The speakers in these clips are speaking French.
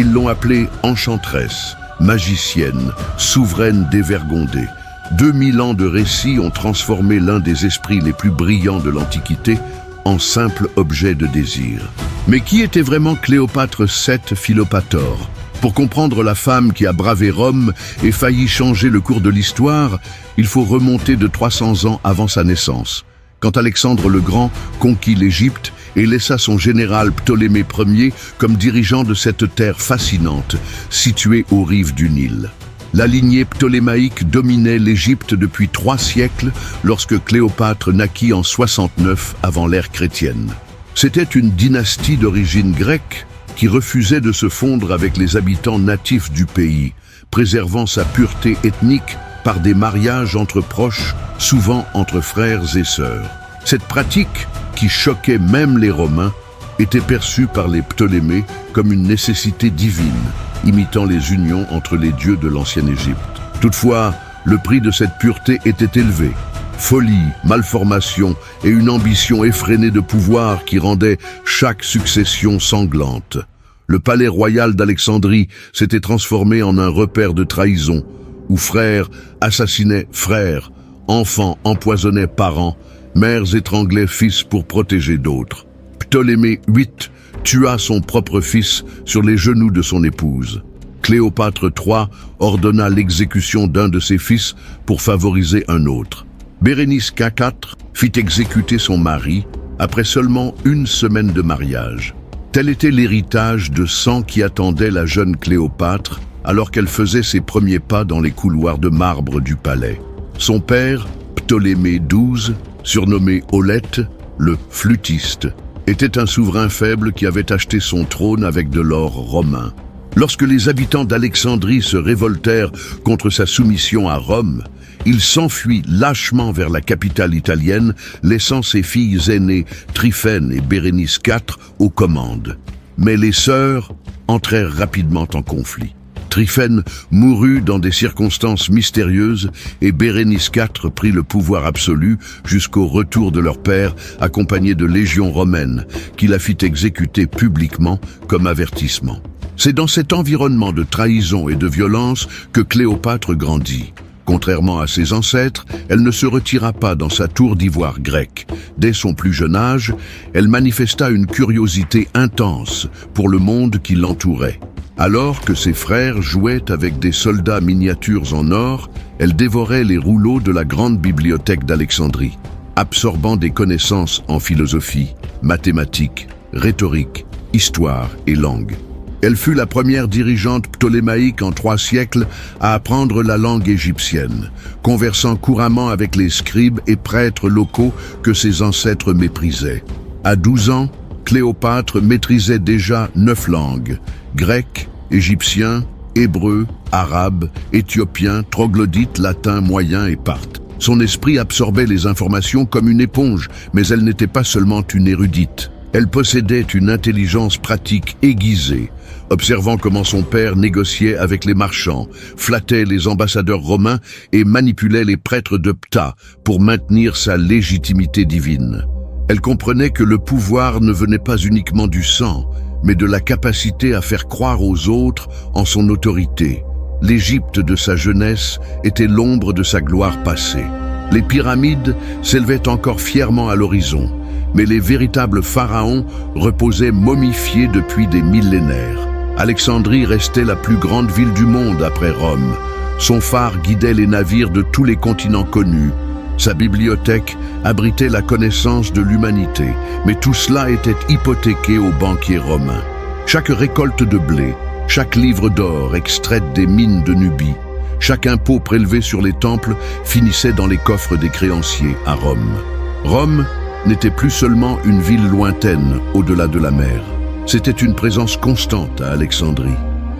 Ils l'ont appelée enchanteresse, magicienne, souveraine dévergondée. 2000 ans de récits ont transformé l'un des esprits les plus brillants de l'Antiquité en simple objet de désir. Mais qui était vraiment Cléopâtre VII Philopator? Pour comprendre la femme qui a bravé Rome et failli changer le cours de l'histoire, il faut remonter de 300 ans avant sa naissance, quand Alexandre le Grand conquit l'Égypte et laissa son général Ptolémée Ier comme dirigeant de cette terre fascinante, située aux rives du Nil. La lignée ptolémaïque dominait l'Égypte depuis 3 siècles lorsque Cléopâtre naquit en 69 avant l'ère chrétienne. C'était une dynastie d'origine grecque qui refusait de se fondre avec les habitants natifs du pays, préservant sa pureté ethnique par des mariages entre proches, souvent entre frères et sœurs. Cette pratique, qui choquait même les Romains, était perçue par les Ptolémées comme une nécessité divine, imitant les unions entre les dieux de l'ancienne Égypte. Toutefois, le prix de cette pureté était élevé. Folie, malformation et une ambition effrénée de pouvoir qui rendait chaque succession sanglante. Le palais royal d'Alexandrie s'était transformé en un repère de trahison, où frères assassinaient frères, enfants empoisonnaient parents, mères étranglaient fils pour protéger d'autres. Ptolémée VIII tua son propre fils sur les genoux de son épouse. Cléopâtre III ordonna l'exécution d'un de ses fils pour favoriser un autre. Bérénice IV fit exécuter son mari après seulement 1 semaine de mariage. Tel était l'héritage de sang qui attendait la jeune Cléopâtre alors qu'elle faisait ses premiers pas dans les couloirs de marbre du palais. Son père, Ptolémée XII, surnommé Aulète, le flûtiste, était un souverain faible qui avait acheté son trône avec de l'or romain. Lorsque les habitants d'Alexandrie se révoltèrent contre sa soumission à Rome, il s'enfuit lâchement vers la capitale italienne, laissant ses filles aînées, Tryphène et Bérénice IV, aux commandes. Mais les sœurs entrèrent rapidement en conflit. Tryphène mourut dans des circonstances mystérieuses et Bérénice IV prit le pouvoir absolu jusqu'au retour de leur père, accompagné de légions romaines, qui la fit exécuter publiquement comme avertissement. C'est dans cet environnement de trahison et de violence que Cléopâtre grandit. Contrairement à ses ancêtres, elle ne se retira pas dans sa tour d'ivoire grecque. Dès son plus jeune âge, elle manifesta une curiosité intense pour le monde qui l'entourait. Alors que ses frères jouaient avec des soldats miniatures en or, elle dévorait les rouleaux de la grande bibliothèque d'Alexandrie, absorbant des connaissances en philosophie, mathématiques, rhétorique, histoire et langue. Elle fut la première dirigeante ptolémaïque en 3 siècles à apprendre la langue égyptienne, conversant couramment avec les scribes et prêtres locaux que ses ancêtres méprisaient. À 12 ans, Cléopâtre maîtrisait déjà 9 langues, grec, égyptien, hébreu, arabe, éthiopien, troglodyte, latin, moyen et parthe. Son esprit absorbait les informations comme une éponge, mais elle n'était pas seulement une érudite. Elle possédait une intelligence pratique aiguisée, observant comment son père négociait avec les marchands, flattait les ambassadeurs romains et manipulait les prêtres de Ptah pour maintenir sa légitimité divine. Elle comprenait que le pouvoir ne venait pas uniquement du sang, mais de la capacité à faire croire aux autres en son autorité. L'Égypte de sa jeunesse était l'ombre de sa gloire passée. Les pyramides s'élevaient encore fièrement à l'horizon, mais les véritables pharaons reposaient momifiés depuis des millénaires. Alexandrie restait la plus grande ville du monde après Rome. Son phare guidait les navires de tous les continents connus. Sa bibliothèque abritait la connaissance de l'humanité, mais tout cela était hypothéqué aux banquiers romains. Chaque récolte de blé, chaque livre d'or extraite des mines de Nubie, chaque impôt prélevé sur les temples finissait dans les coffres des créanciers à Rome. Rome n'était plus seulement une ville lointaine au-delà de la mer. C'était une présence constante à Alexandrie,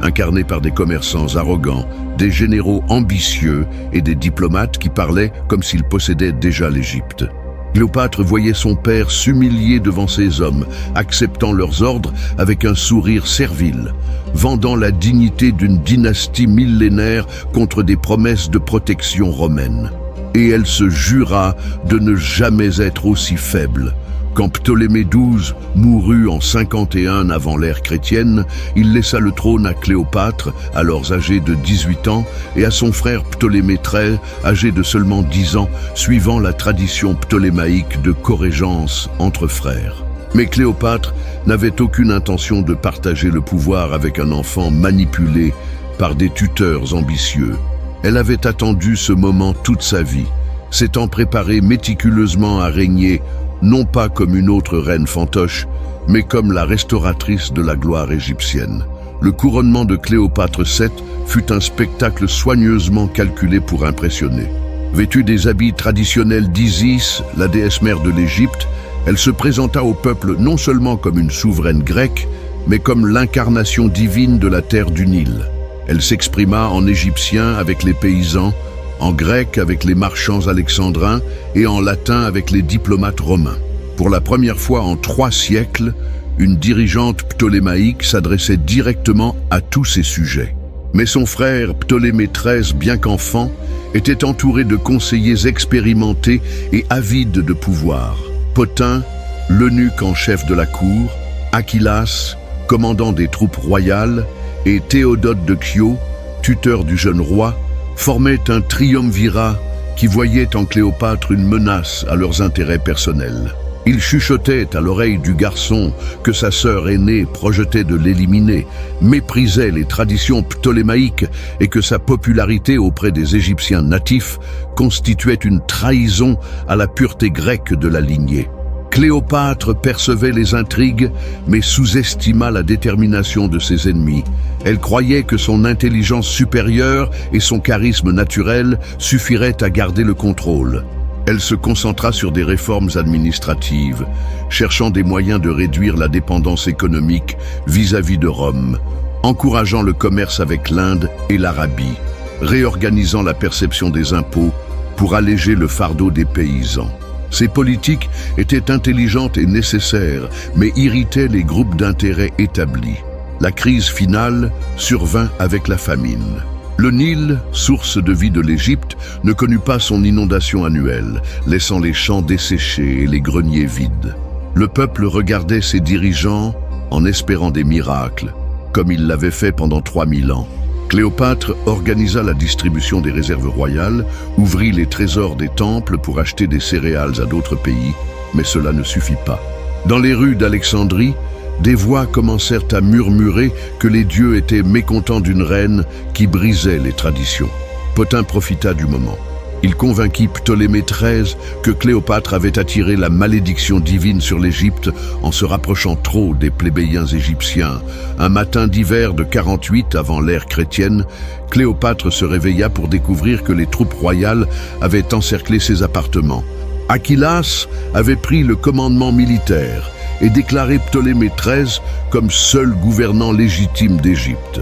incarnée par des commerçants arrogants, des généraux ambitieux et des diplomates qui parlaient comme s'ils possédaient déjà l'Égypte. Cléopâtre voyait son père s'humilier devant ces hommes, acceptant leurs ordres avec un sourire servile, vendant la dignité d'une dynastie millénaire contre des promesses de protection romaine. Et elle se jura de ne jamais être aussi faible Quand Ptolémée XII mourut en 51 avant l'ère chrétienne, il laissa le trône à Cléopâtre, alors âgée de 18 ans, et à son frère Ptolémée XIII, âgé de seulement 10 ans, suivant la tradition ptolémaïque de corégence entre frères. Mais Cléopâtre n'avait aucune intention de partager le pouvoir avec un enfant manipulé par des tuteurs ambitieux. Elle avait attendu ce moment toute sa vie, s'étant préparée méticuleusement à régner, non pas comme une autre reine fantoche, mais comme la restauratrice de la gloire égyptienne. Le couronnement de Cléopâtre VII fut un spectacle soigneusement calculé pour impressionner. Vêtue des habits traditionnels d'Isis, la déesse mère de l'Égypte, elle se présenta au peuple non seulement comme une souveraine grecque, mais comme l'incarnation divine de la terre du Nil. Elle s'exprima en égyptien avec les paysans, en grec avec les marchands alexandrins et en latin avec les diplomates romains. Pour la première fois en 3 siècles, une dirigeante ptolémaïque s'adressait directement à tous ces sujets. Mais son frère Ptolémée XIII, bien qu'enfant, était entouré de conseillers expérimentés et avides de pouvoir. Pothin, l'eunuque en chef de la cour, Achillas, commandant des troupes royales, et Théodote de Chios, tuteur du jeune roi, formaient un triumvirat qui voyait en Cléopâtre une menace à leurs intérêts personnels. Ils chuchotaient à l'oreille du garçon que sa sœur aînée projetait de l'éliminer, méprisait les traditions ptolémaïques et que sa popularité auprès des Égyptiens natifs constituait une trahison à la pureté grecque de la lignée. Cléopâtre percevait les intrigues, mais sous-estima la détermination de ses ennemis. Elle croyait que son intelligence supérieure et son charisme naturel suffiraient à garder le contrôle. Elle se concentra sur des réformes administratives, cherchant des moyens de réduire la dépendance économique vis-à-vis de Rome, encourageant le commerce avec l'Inde et l'Arabie, réorganisant la perception des impôts pour alléger le fardeau des paysans. Ces politiques étaient intelligentes et nécessaires, mais irritaient les groupes d'intérêt établis. La crise finale survint avec la famine. Le Nil, source de vie de l'Égypte, ne connut pas son inondation annuelle, laissant les champs desséchés et les greniers vides. Le peuple regardait ses dirigeants en espérant des miracles, comme il l'avait fait pendant 3000 ans. Cléopâtre organisa la distribution des réserves royales, ouvrit les trésors des temples pour acheter des céréales à d'autres pays, mais cela ne suffit pas. Dans les rues d'Alexandrie, des voix commencèrent à murmurer que les dieux étaient mécontents d'une reine qui brisait les traditions. Pothin profita du moment. Il convainquit Ptolémée XIII que Cléopâtre avait attiré la malédiction divine sur l'Égypte en se rapprochant trop des plébéiens égyptiens. Un matin d'hiver de 48 avant l'ère chrétienne, Cléopâtre se réveilla pour découvrir que les troupes royales avaient encerclé ses appartements. Achillas avait pris le commandement militaire et déclaré Ptolémée XIII comme seul gouvernant légitime d'Égypte.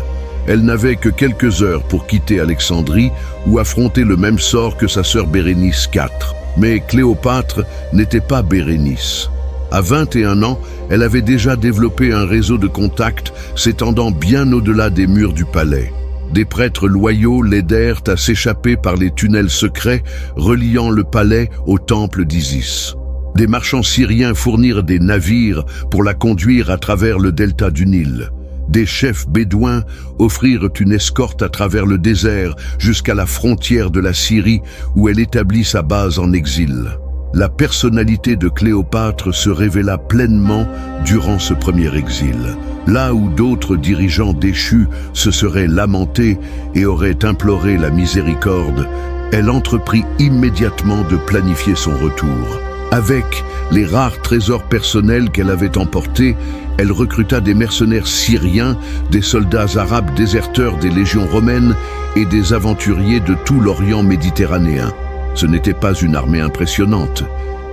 Elle n'avait que quelques heures pour quitter Alexandrie ou affronter le même sort que sa sœur Bérénice IV. Mais Cléopâtre n'était pas Bérénice. À 21 ans, elle avait déjà développé un réseau de contacts s'étendant bien au-delà des murs du palais. Des prêtres loyaux l'aidèrent à s'échapper par les tunnels secrets reliant le palais au temple d'Isis. Des marchands syriens fournirent des navires pour la conduire à travers le delta du Nil. Des chefs bédouins offrirent une escorte à travers le désert jusqu'à la frontière de la Syrie où elle établit sa base en exil. La personnalité de Cléopâtre se révéla pleinement durant ce premier exil. Là où d'autres dirigeants déchus se seraient lamentés et auraient imploré la miséricorde, elle entreprit immédiatement de planifier son retour. Avec les rares trésors personnels qu'elle avait emportés, elle recruta des mercenaires syriens, des soldats arabes déserteurs des légions romaines et des aventuriers de tout l'Orient méditerranéen. Ce n'était pas une armée impressionnante,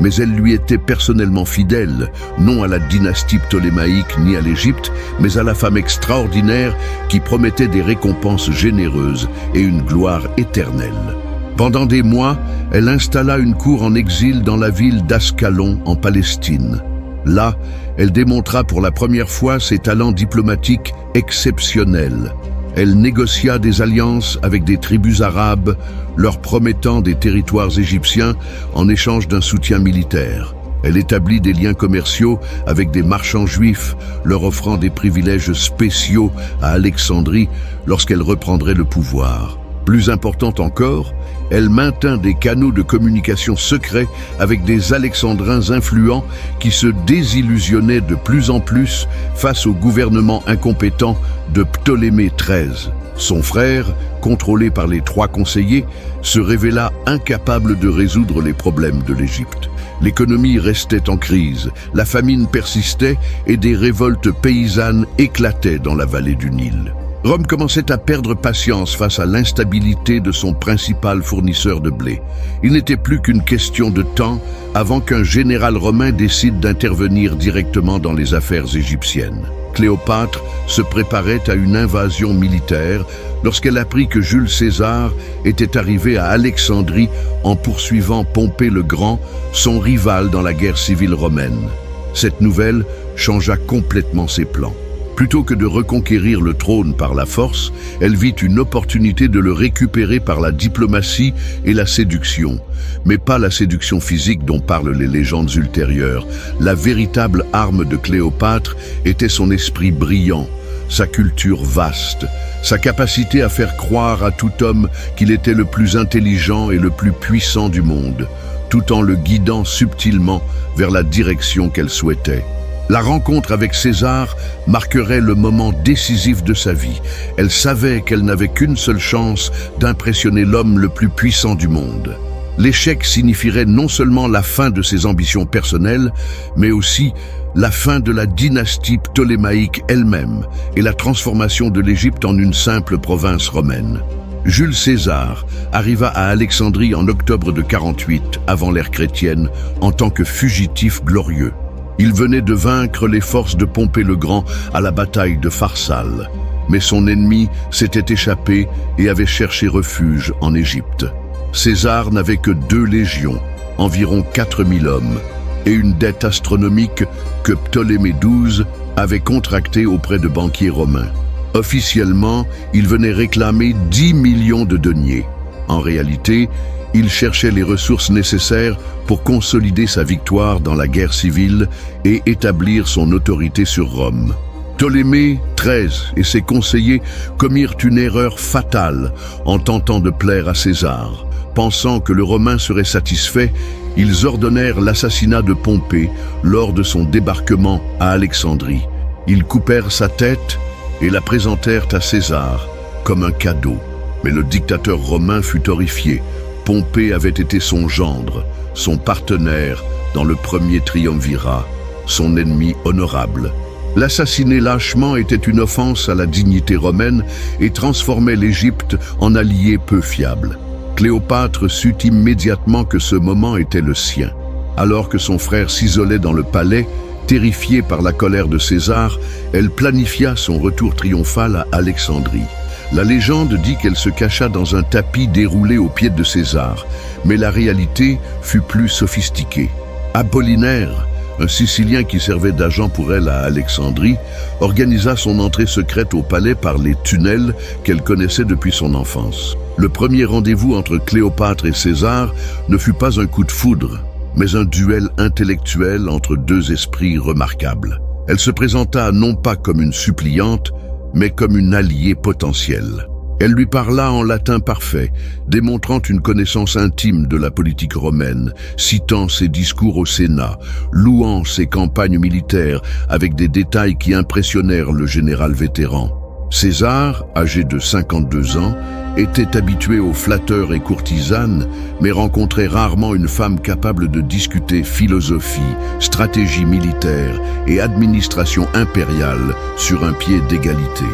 mais elle lui était personnellement fidèle, non à la dynastie ptolémaïque ni à l'Égypte, mais à la femme extraordinaire qui promettait des récompenses généreuses et une gloire éternelle. Pendant des mois, elle installa une cour en exil dans la ville d'Ascalon en Palestine. Là, elle démontra pour la première fois ses talents diplomatiques exceptionnels. Elle négocia des alliances avec des tribus arabes, leur promettant des territoires égyptiens en échange d'un soutien militaire. Elle établit des liens commerciaux avec des marchands juifs, leur offrant des privilèges spéciaux à Alexandrie lorsqu'elle reprendrait le pouvoir. Plus importante encore, elle maintint des canaux de communication secrets avec des Alexandrins influents qui se désillusionnaient de plus en plus face au gouvernement incompétent de Ptolémée XIII. Son frère, contrôlé par les 3 conseillers, se révéla incapable de résoudre les problèmes de l'Égypte. L'économie restait en crise, la famine persistait et des révoltes paysannes éclataient dans la vallée du Nil. Rome commençait à perdre patience face à l'instabilité de son principal fournisseur de blé. Il n'était plus qu'une question de temps avant qu'un général romain décide d'intervenir directement dans les affaires égyptiennes. Cléopâtre se préparait à une invasion militaire lorsqu'elle apprit que Jules César était arrivé à Alexandrie en poursuivant Pompée le Grand, son rival dans la guerre civile romaine. Cette nouvelle changea complètement ses plans. Plutôt que de reconquérir le trône par la force, elle vit une opportunité de le récupérer par la diplomatie et la séduction. Mais pas la séduction physique dont parlent les légendes ultérieures. La véritable arme de Cléopâtre était son esprit brillant, sa culture vaste, sa capacité à faire croire à tout homme qu'il était le plus intelligent et le plus puissant du monde, tout en le guidant subtilement vers la direction qu'elle souhaitait. La rencontre avec César marquerait le moment décisif de sa vie. Elle savait qu'elle n'avait qu'une seule chance d'impressionner l'homme le plus puissant du monde. L'échec signifierait non seulement la fin de ses ambitions personnelles, mais aussi la fin de la dynastie ptolémaïque elle-même et la transformation de l'Égypte en une simple province romaine. Jules César arriva à Alexandrie en octobre de 48 avant l'ère chrétienne en tant que fugitif glorieux. Il venait de vaincre les forces de Pompée le Grand à la bataille de Pharsale. Mais son ennemi s'était échappé et avait cherché refuge en Égypte. César n'avait que 2 légions, environ 4000 hommes, et une dette astronomique que Ptolémée XII avait contractée auprès de banquiers romains. Officiellement, il venait réclamer 10 millions de deniers. En réalité, il cherchait les ressources nécessaires pour consolider sa victoire dans la guerre civile et établir son autorité sur Rome. Ptolémée XIII et ses conseillers commirent une erreur fatale en tentant de plaire à César. Pensant que le Romain serait satisfait, ils ordonnèrent l'assassinat de Pompée lors de son débarquement à Alexandrie. Ils coupèrent sa tête et la présentèrent à César comme un cadeau. Mais le dictateur romain fut horrifié. Pompée avait été son gendre, son partenaire dans le premier triumvirat, son ennemi honorable. L'assassiner lâchement était une offense à la dignité romaine et transformait l'Égypte en allié peu fiable. Cléopâtre sut immédiatement que ce moment était le sien. Alors que son frère s'isolait dans le palais, terrifiée par la colère de César, elle planifia son retour triomphal à Alexandrie. La légende dit qu'elle se cacha dans un tapis déroulé aux pieds de César, mais la réalité fut plus sophistiquée. Apollinaire, un Sicilien qui servait d'agent pour elle à Alexandrie, organisa son entrée secrète au palais par les tunnels qu'elle connaissait depuis son enfance. Le premier rendez-vous entre Cléopâtre et César ne fut pas un coup de foudre, mais un duel intellectuel entre 2 esprits remarquables. Elle se présenta non pas comme une suppliante, mais comme une alliée potentielle. Elle lui parla en latin parfait, démontrant une connaissance intime de la politique romaine, citant ses discours au Sénat, louant ses campagnes militaires avec des détails qui impressionnèrent le général vétéran. César, âgé de 52 ans, était habitué aux flatteurs et courtisanes, mais rencontrait rarement une femme capable de discuter philosophie, stratégie militaire et administration impériale sur un pied d'égalité.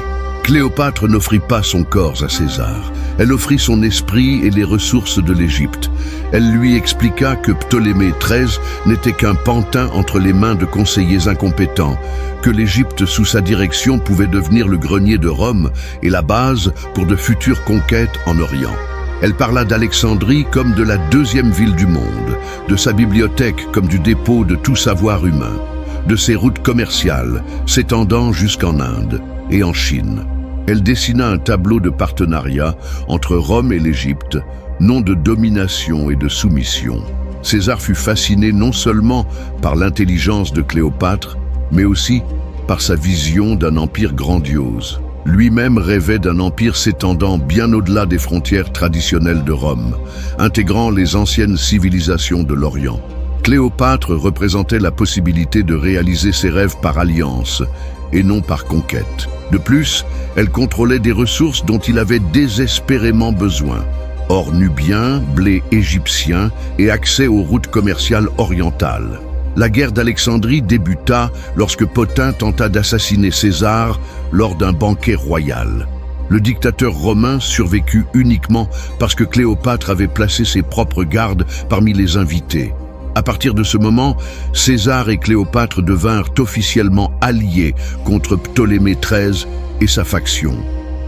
Cléopâtre n'offrit pas son corps à César. Elle offrit son esprit et les ressources de l'Égypte. Elle lui expliqua que Ptolémée XIII n'était qu'un pantin entre les mains de conseillers incompétents, que l'Égypte sous sa direction pouvait devenir le grenier de Rome et la base pour de futures conquêtes en Orient. Elle parla d'Alexandrie comme de la 2e ville du monde, de sa bibliothèque comme du dépôt de tout savoir humain, de ses routes commerciales s'étendant jusqu'en Inde et en Chine. Elle dessina un tableau de partenariat entre Rome et l'Égypte, non de domination et de soumission. César fut fasciné non seulement par l'intelligence de Cléopâtre, mais aussi par sa vision d'un empire grandiose. Lui-même rêvait d'un empire s'étendant bien au-delà des frontières traditionnelles de Rome, intégrant les anciennes civilisations de l'Orient. Cléopâtre représentait la possibilité de réaliser ses rêves par alliance et non par conquête. De plus, elle contrôlait des ressources dont il avait désespérément besoin: or nubien, blé égyptien et accès aux routes commerciales orientales. La guerre d'Alexandrie débuta lorsque Potin tenta d'assassiner César lors d'un banquet royal. Le dictateur romain survécut uniquement parce que Cléopâtre avait placé ses propres gardes parmi les invités. À partir de ce moment, César et Cléopâtre devinrent officiellement alliés contre Ptolémée XIII et sa faction.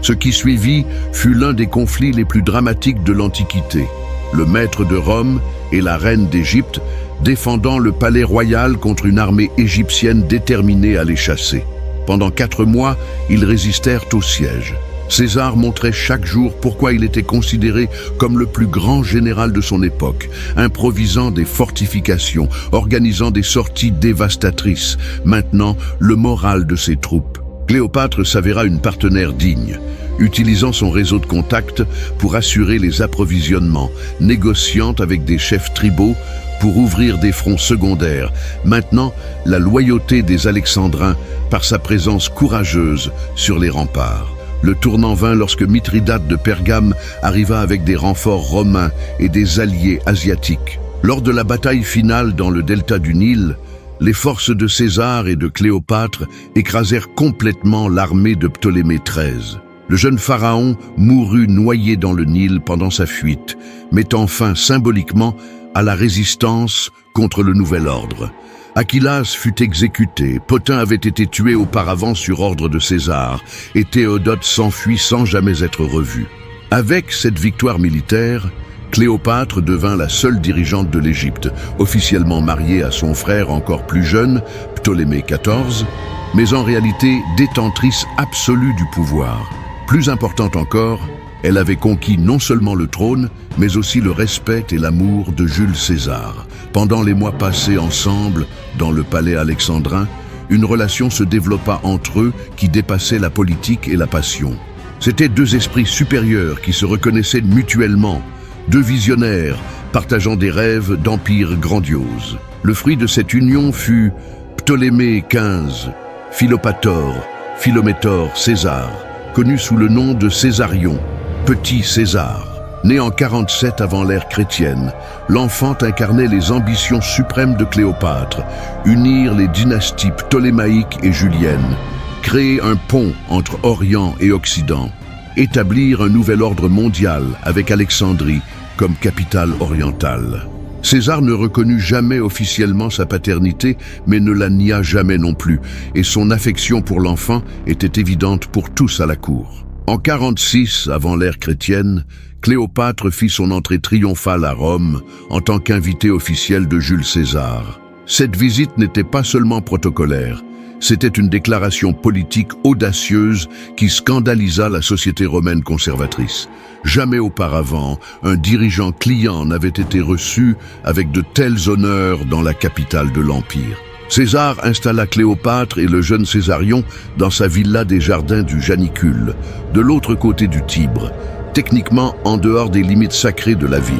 Ce qui suivit fut l'un des conflits les plus dramatiques de l'Antiquité. Le maître de Rome et la reine d'Égypte défendant le palais royal contre une armée égyptienne déterminée à les chasser. Pendant 4 mois, ils résistèrent au siège. César montrait chaque jour pourquoi il était considéré comme le plus grand général de son époque, improvisant des fortifications, organisant des sorties dévastatrices, maintenant le moral de ses troupes. Cléopâtre s'avéra une partenaire digne, utilisant son réseau de contacts pour assurer les approvisionnements, négociant avec des chefs tribaux pour ouvrir des fronts secondaires. Maintenant, la loyauté des Alexandrins par sa présence courageuse sur les remparts. Le tournant vint lorsque Mithridate de Pergame arriva avec des renforts romains et des alliés asiatiques. Lors de la bataille finale dans le delta du Nil, les forces de César et de Cléopâtre écrasèrent complètement l'armée de Ptolémée XIII. Le jeune pharaon mourut noyé dans le Nil pendant sa fuite, mettant fin symboliquement à la résistance contre le nouvel ordre. Achillas fut exécuté, Potin avait été tué auparavant sur ordre de César, et Théodote s'enfuit sans jamais être revu. Avec cette victoire militaire, Cléopâtre devint la seule dirigeante de l'Égypte, officiellement mariée à son frère encore plus jeune, Ptolémée XIV, mais en réalité détentrice absolue du pouvoir. Plus importante encore, elle avait conquis non seulement le trône, mais aussi le respect et l'amour de Jules César. Pendant les mois passés ensemble dans le palais alexandrin, une relation se développa entre eux qui dépassait la politique et la passion. C'étaient 2 esprits supérieurs qui se reconnaissaient mutuellement, 2 visionnaires partageant des rêves d'empire grandiose. Le fruit de cette union fut Ptolémée XV, Philométor César, connu sous le nom de Césarion, Petit César. Né en 47 avant l'ère chrétienne, l'enfant incarnait les ambitions suprêmes de Cléopâtre, unir les dynasties ptolémaïques et juliennes, créer un pont entre Orient et Occident, établir un nouvel ordre mondial avec Alexandrie comme capitale orientale. César ne reconnut jamais officiellement sa paternité, mais ne la nia jamais non plus, et son affection pour l'enfant était évidente pour tous à la cour. En 46, avant l'ère chrétienne, Cléopâtre fit son entrée triomphale à Rome en tant qu'invitée officielle de Jules César. Cette visite n'était pas seulement protocolaire, c'était une déclaration politique audacieuse qui scandalisa la société romaine conservatrice. Jamais auparavant, un dirigeant client n'avait été reçu avec de tels honneurs dans la capitale de l'Empire. César installa Cléopâtre et le jeune Césarion dans sa villa des jardins du Janicule, de l'autre côté du Tibre, techniquement en dehors des limites sacrées de la ville,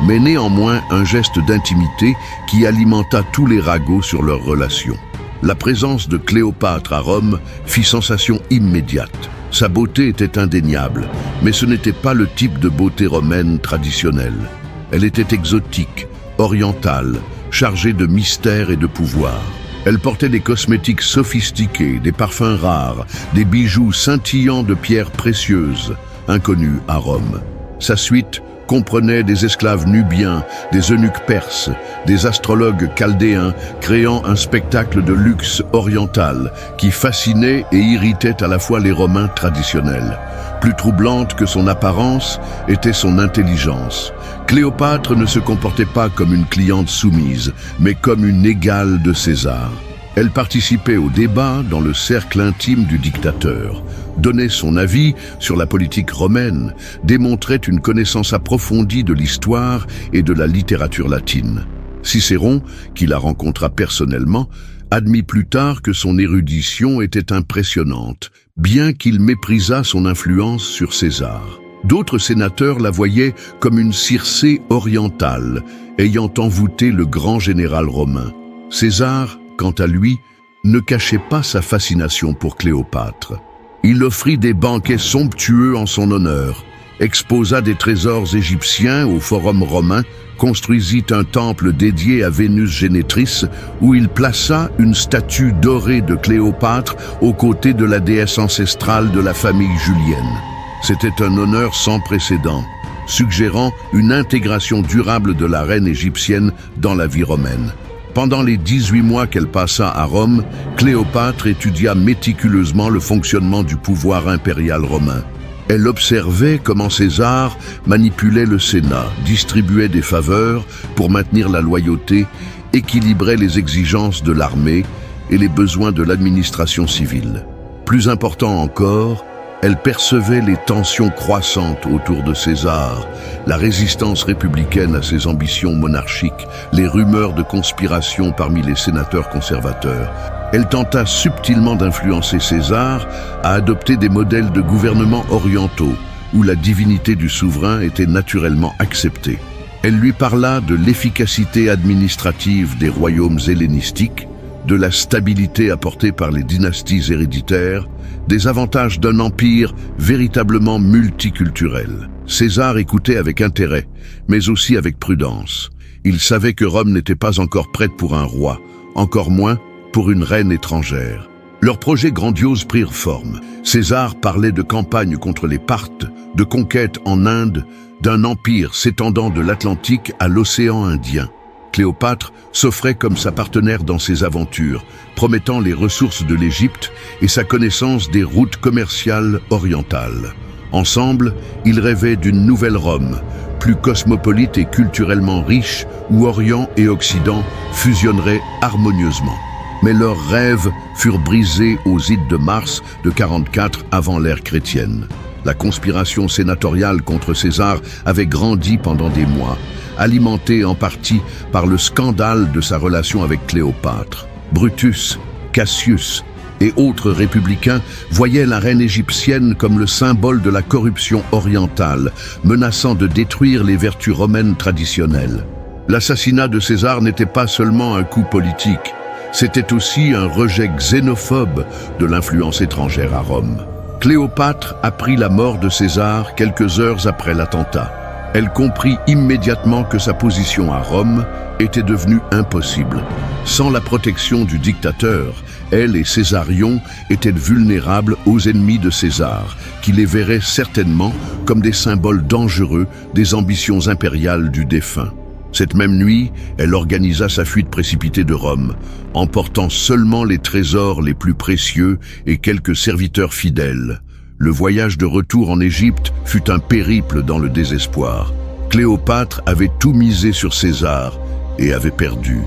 mais néanmoins un geste d'intimité qui alimenta tous les ragots sur leur relation. La présence de Cléopâtre à Rome fit sensation immédiate. Sa beauté était indéniable, mais ce n'était pas le type de beauté romaine traditionnelle. Elle était exotique, orientale, chargée de mystère et de pouvoir. Elle portait des cosmétiques sophistiqués, des parfums rares, des bijoux scintillants de pierres précieuses, inconnus à Rome. Sa suite comprenait des esclaves nubiens, des eunuques perses, des astrologues chaldéens, créant un spectacle de luxe oriental qui fascinait et irritait à la fois les Romains traditionnels. Plus troublante que son apparence était son intelligence. Cléopâtre ne se comportait pas comme une cliente soumise, mais comme une égale de César. Elle participait au débat dans le cercle intime du dictateur, donnait son avis sur la politique romaine, démontrait une connaissance approfondie de l'histoire et de la littérature latine. Cicéron, qui la rencontra personnellement, admit plus tard que son érudition était impressionnante, bien qu'il méprisât son influence sur César. D'autres sénateurs la voyaient comme une Circé orientale, ayant envoûté le grand général romain. César, quant à lui, ne cachait pas sa fascination pour Cléopâtre. Il offrit des banquets somptueux en son honneur, exposa des trésors égyptiens au Forum romain, construisit un temple dédié à Vénus Génétrice où il plaça une statue dorée de Cléopâtre aux côtés de la déesse ancestrale de la famille julienne. C'était un honneur sans précédent, suggérant une intégration durable de la reine égyptienne dans la vie romaine. Pendant les 18 mois qu'elle passa à Rome, Cléopâtre étudia méticuleusement le fonctionnement du pouvoir impérial romain. Elle observait comment César manipulait le Sénat, distribuait des faveurs pour maintenir la loyauté, équilibrait les exigences de l'armée et les besoins de l'administration civile. Plus important encore, elle percevait les tensions croissantes autour de César, la résistance républicaine à ses ambitions monarchiques, les rumeurs de conspiration parmi les sénateurs conservateurs. Elle tenta subtilement d'influencer César à adopter des modèles de gouvernement orientaux, où la divinité du souverain était naturellement acceptée. Elle lui parla de l'efficacité administrative des royaumes hellénistiques, de la stabilité apportée par les dynasties héréditaires, des avantages d'un empire véritablement multiculturel. César écoutait avec intérêt, mais aussi avec prudence. Il savait que Rome n'était pas encore prête pour un roi, encore moins pour une reine étrangère. Leurs projets grandioses prirent forme. César parlait de campagne contre les Parthes, de conquête en Inde, d'un empire s'étendant de l'Atlantique à l'océan Indien. Cléopâtre s'offrait comme sa partenaire dans ces aventures, promettant les ressources de l'Égypte et sa connaissance des routes commerciales orientales. Ensemble, ils rêvaient d'une nouvelle Rome, plus cosmopolite et culturellement riche, où Orient et Occident fusionneraient harmonieusement. Mais leurs rêves furent brisés aux Ides de mars de 44 avant l'ère chrétienne. La conspiration sénatoriale contre César avait grandi pendant des mois, alimentée en partie par le scandale de sa relation avec Cléopâtre. Brutus, Cassius et autres républicains voyaient la reine égyptienne comme le symbole de la corruption orientale, menaçant de détruire les vertus romaines traditionnelles. L'assassinat de César n'était pas seulement un coup politique, c'était aussi un rejet xénophobe de l'influence étrangère à Rome. Cléopâtre apprit la mort de César quelques heures après l'attentat. Elle comprit immédiatement que sa position à Rome était devenue impossible. Sans la protection du dictateur, elle et Césarion étaient vulnérables aux ennemis de César, qui les verraient certainement comme des symboles dangereux des ambitions impériales du défunt. Cette même nuit, elle organisa sa fuite précipitée de Rome, emportant seulement les trésors les plus précieux et quelques serviteurs fidèles. Le voyage de retour en Égypte fut un périple dans le désespoir. Cléopâtre avait tout misé sur César et avait perdu.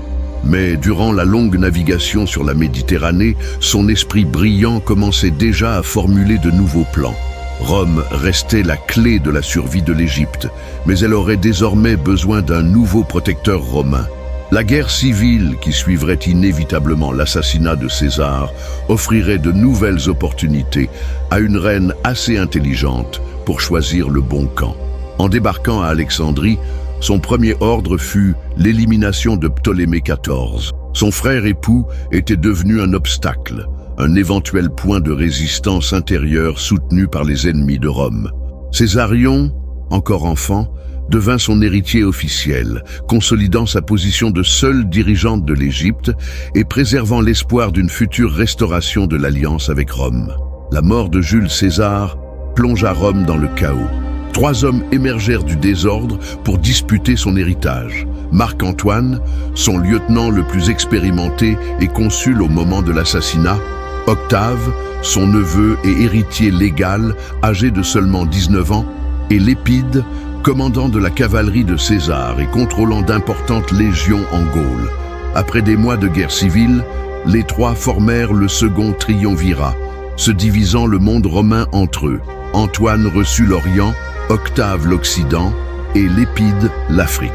Mais durant la longue navigation sur la Méditerranée, son esprit brillant commençait déjà à formuler de nouveaux plans. Rome restait la clé de la survie de l'Égypte, mais elle aurait désormais besoin d'un nouveau protecteur romain. La guerre civile qui suivrait inévitablement l'assassinat de César offrirait de nouvelles opportunités à une reine assez intelligente pour choisir le bon camp. En débarquant à Alexandrie, son premier ordre fut l'élimination de Ptolémée XIV. Son frère époux était devenu un obstacle, un éventuel point de résistance intérieure soutenu par les ennemis de Rome. Césarion, encore enfant, devint son héritier officiel, consolidant sa position de seule dirigeante de l'Égypte et préservant l'espoir d'une future restauration de l'alliance avec Rome. La mort de Jules César plongea Rome dans le chaos. 3 hommes émergèrent du désordre pour disputer son héritage. Marc-Antoine, son lieutenant le plus expérimenté et consul au moment de l'assassinat, Octave, son neveu et héritier légal, âgé de seulement 19 ans, et Lépide, commandant de la cavalerie de César et contrôlant d'importantes légions en Gaule. Après des mois de guerre civile, les trois formèrent le second triumvirat, se divisant le monde romain entre eux. Antoine reçut l'Orient, Octave l'Occident et Lépide l'Afrique.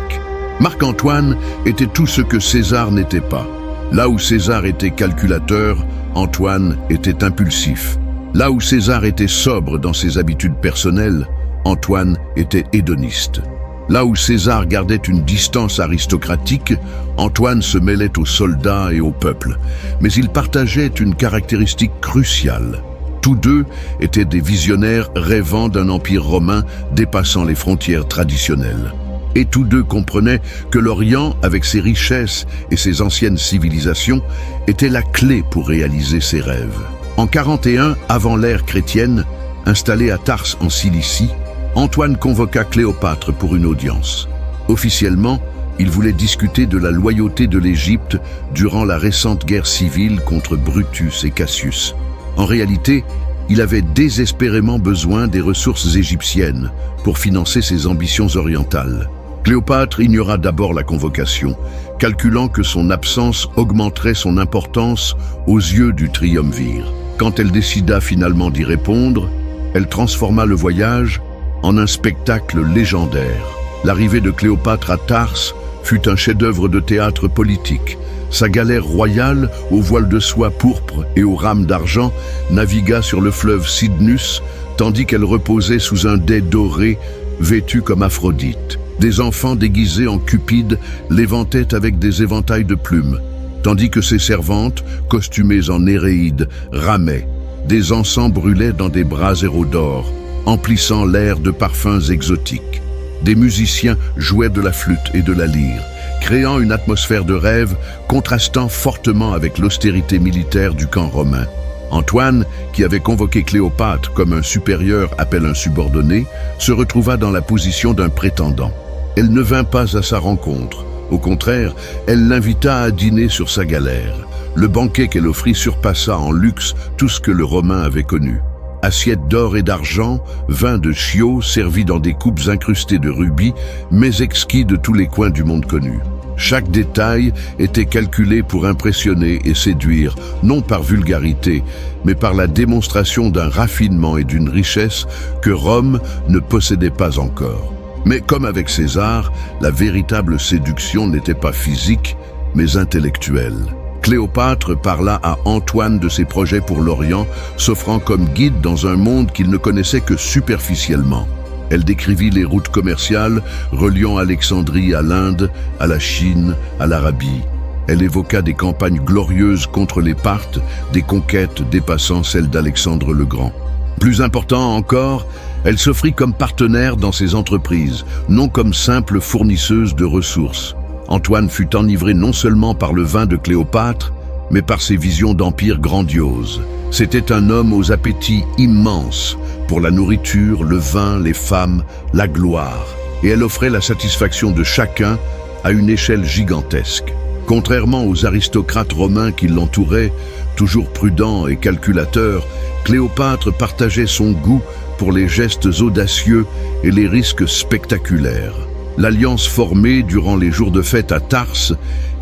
Marc-Antoine était tout ce que César n'était pas. Là où César était calculateur, Antoine était impulsif. Là où César était sobre dans ses habitudes personnelles, Antoine était hédoniste. Là où César gardait une distance aristocratique, Antoine se mêlait aux soldats et au peuple. Mais ils partageaient une caractéristique cruciale. Tous deux étaient des visionnaires rêvant d'un empire romain dépassant les frontières traditionnelles. Et tous deux comprenaient que l'Orient, avec ses richesses et ses anciennes civilisations, était la clé pour réaliser ses rêves. En 41, avant l'ère chrétienne, installé à Tarse en Cilicie, Antoine convoqua Cléopâtre pour une audience. Officiellement, il voulait discuter de la loyauté de l'Égypte durant la récente guerre civile contre Brutus et Cassius. En réalité, il avait désespérément besoin des ressources égyptiennes pour financer ses ambitions orientales. Cléopâtre ignora d'abord la convocation, calculant que son absence augmenterait son importance aux yeux du triumvir. Quand elle décida finalement d'y répondre, elle transforma le voyage en un spectacle légendaire. L'arrivée de Cléopâtre à Tarse fut un chef-d'œuvre de théâtre politique. Sa galère royale, aux voiles de soie pourpre et aux rames d'argent, navigua sur le fleuve Cydnus, tandis qu'elle reposait sous un dais doré, vêtue comme Aphrodite. Des enfants déguisés en cupides l'éventaient avec des éventails de plumes, tandis que ses servantes, costumées en Néréides, ramaient. Des encens brûlaient dans des braseros d'or, emplissant l'air de parfums exotiques. Des musiciens jouaient de la flûte et de la lyre, créant une atmosphère de rêve contrastant fortement avec l'austérité militaire du camp romain. Antoine, qui avait convoqué Cléopâtre comme un supérieur appelle un subordonné, se retrouva dans la position d'un prétendant. Elle ne vint pas à sa rencontre. Au contraire, elle l'invita à dîner sur sa galère. Le banquet qu'elle offrit surpassa en luxe tout ce que le Romain avait connu. Assiettes d'or et d'argent, vin de Chios servis dans des coupes incrustées de rubis, mais exquis de tous les coins du monde connu. Chaque détail était calculé pour impressionner et séduire, non par vulgarité, mais par la démonstration d'un raffinement et d'une richesse que Rome ne possédait pas encore. Mais comme avec César, la véritable séduction n'était pas physique, mais intellectuelle. Cléopâtre parla à Antoine de ses projets pour l'Orient, s'offrant comme guide dans un monde qu'il ne connaissait que superficiellement. Elle décrivit les routes commerciales reliant Alexandrie à l'Inde, à la Chine, à l'Arabie. Elle évoqua des campagnes glorieuses contre les Parthes, des conquêtes dépassant celles d'Alexandre le Grand. Plus important encore, elle s'offrit comme partenaire dans ses entreprises, non comme simple fournisseuse de ressources. Antoine fut enivré non seulement par le vin de Cléopâtre, mais par ses visions d'empire grandiose. C'était un homme aux appétits immenses pour la nourriture, le vin, les femmes, la gloire. Et elle offrait la satisfaction de chacun à une échelle gigantesque. Contrairement aux aristocrates romains qui l'entouraient, toujours prudents et calculateurs, Cléopâtre partageait son goût pour les gestes audacieux et les risques spectaculaires. L'alliance formée durant les jours de fête à Tarse